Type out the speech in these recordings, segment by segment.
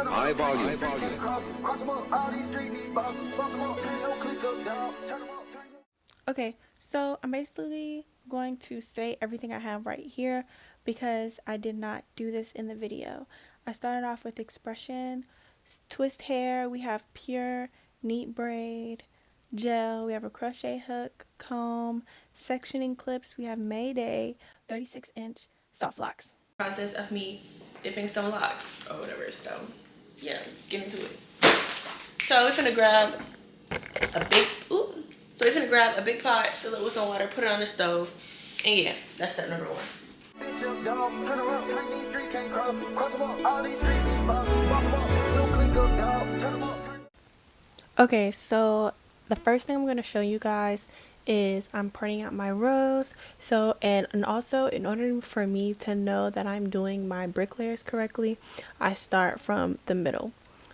High volume. Okay, so I'm basically going to say everything I have right here because I did not do this in the video. I started off with expression, twist hair, we have pure, neat braid, gel, we have a crochet hook, comb, sectioning clips, we have Mayday, 36-inch soft locks. Process of me dipping some locks or whatever, so yeah, let's get into it. So we're gonna grab a big pot, fill it with some water, put it on the stove, and yeah, that's step number one. Okay, so the first thing I'm going to show you guys is I'm printing out my rows. So and also in order for me to know that I'm doing my brick layers correctly, I start from the middle.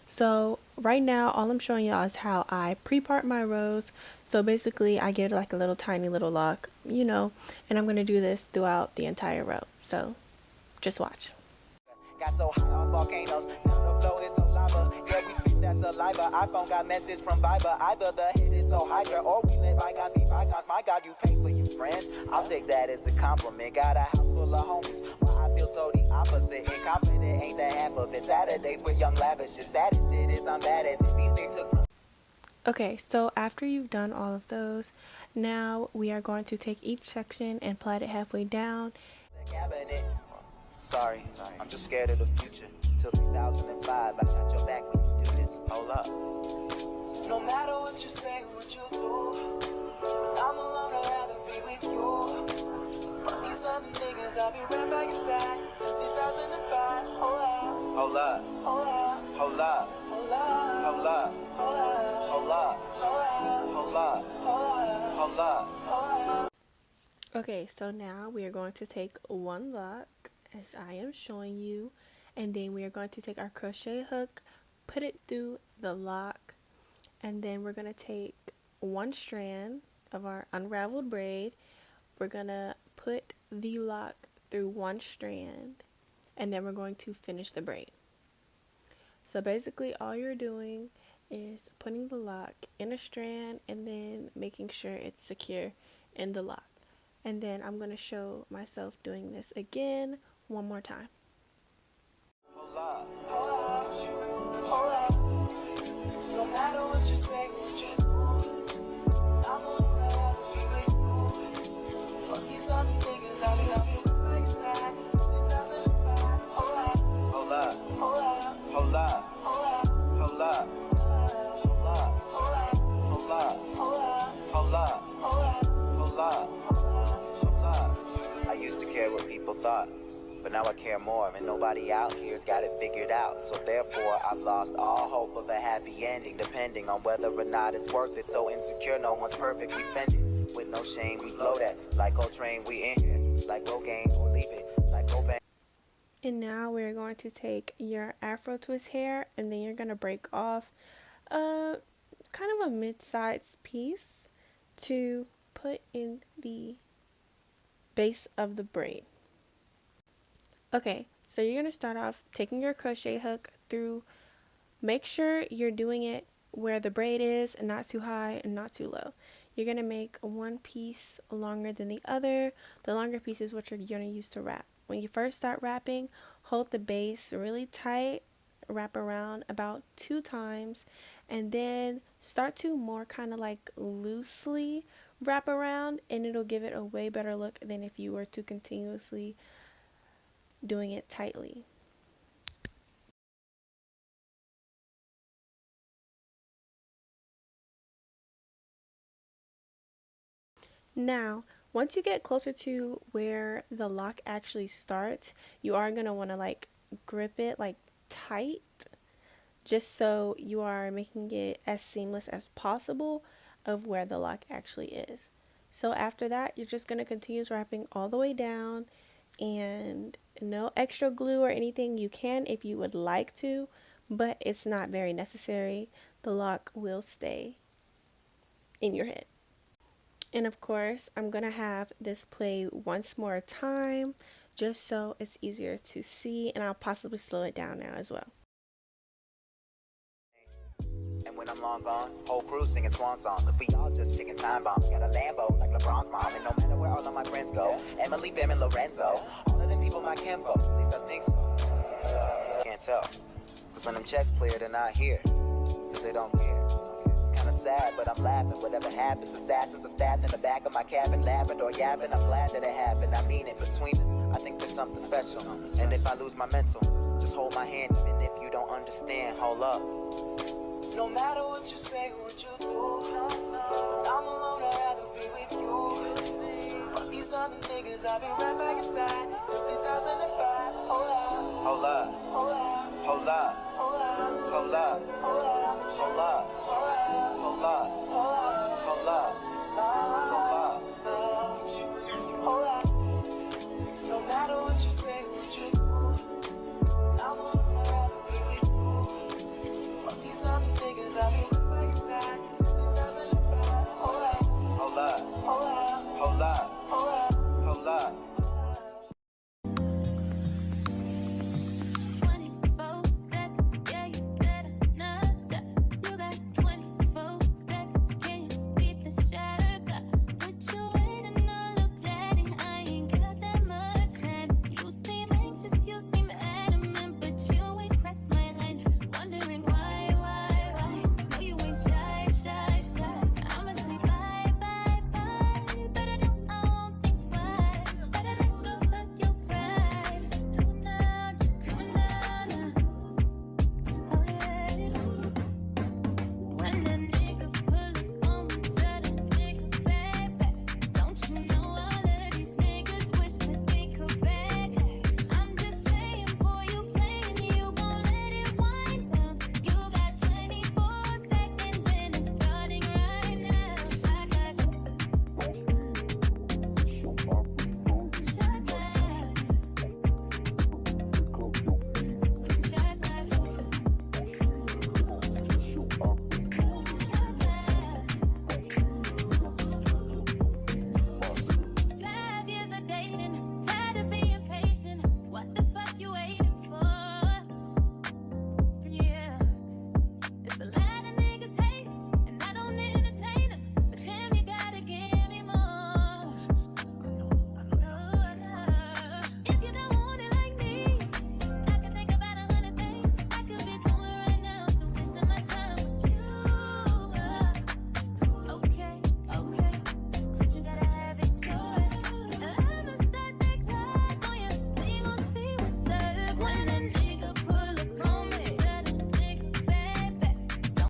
So right now all I'm showing y'all is how I pre-part my rows. So basically I get like a little tiny little lock, you know, and I'm going to do this throughout the entire row. So just watch. Got so high on volcanoes, now the flow is so lava. Yeah, we spit that saliva. iPhone got message from Viber. Either the hit is so higher, or we let bygones be bygones. My God, you pay for your friends. I'll take that as a compliment. Got a house full of homies. Why I feel so the opposite. Incompetent ain't the half of it. Saturdays with young lavish. The saddest shit is I'm bad as it beats they took from. Okay, so after you've done all of those, now we are going to take each section and plait it halfway down. The cabinet. Sorry, I'm just scared of the future. Till 2005, I got your back when you do this. Hold up. No matter what you say, what you do, I'm alone, I'd rather be with you. Fuck these other niggas, I'll be right by your side. Till 2005, hold up. Hold up. Hold up. Hold up. Hold up. Hold up. Hold up. Hold up. Hold up. Hold up. Hold up. Okay, so now we are going to take one lock as I am showing you, and then we are going to take our crochet hook, put it through the lock, and then we're going to take one strand of our unraveled braid. We're going to put the lock through one strand, and then we're going to finish the braid. So basically all you're doing is putting the lock in a strand and then making sure it's secure in the lock. And then I'm going to show myself doing this again one more time. Hold up, hold up, hold up. No matter what you say, what you do, I'm gonna rather be with you. Fuck these other niggas, I'll be by your side. 2005, hold up, hold up, hold up, hold up, hold up, hold up, hold up, hold up, hold up, hold up, hold up, hold up, hold up. I used to care what people thought, but now I care more, and nobody out here's got it figured out. So therefore, I've lost all hope of a happy ending, depending on whether or not it's worth it. So insecure, no one's perfect, we spend it with no shame. We blow that like Coltrane, we in here like Rogaine, or leave it like Cobain. And now we're going to take your Afro twist hair, and then you're going to break off a kind of a mid-sized piece to put in the base of the braid. Okay, so you're going to start off taking your crochet hook through. Make sure you're doing it where the braid is and not too high and not too low. You're going to make one piece longer than the other. The longer piece is what you're going to use to wrap. When you first start wrapping, hold the base really tight, wrap around about 2 times, and then start to more kind of like loosely wrap around, and it'll give it a way better look than if you were to continuously doing it tightly. Now, once you get closer to where the lock actually starts, you are going to want to like grip it like tight, just so you are making it as seamless as possible of where the lock actually is. So after that, you're just going to continue wrapping all the way down, and no extra glue or anything. You can if you would like to, but it's not very necessary. The lock will stay in your head. And of course, I'm going to have this play once more time just so it's easier to see, and I'll possibly slow it down now as well. And when I'm long gone, whole crew singing swan song. Cause we all just ticking time bombs. Got a Lambo like LeBron's mom. And no matter where all of my friends go, Emily, Fam, and Lorenzo, all of them people my kinfolk, at least I think so. Can't tell. Cause when them checks clear, they're not here. Cause they don't care. It's kinda sad, but I'm laughing. Whatever happens, assassins are stabbed in the back of my cabin. Labrador yapping, I'm glad that it happened. I mean it, between us, I think there's something special. And if I lose my mental, just hold my hand. Even if you don't understand, hold up. No matter what you say, what you do, when I'm alone, I'd rather be with you. Fuck these other niggas, I'll be right by your side till 2005.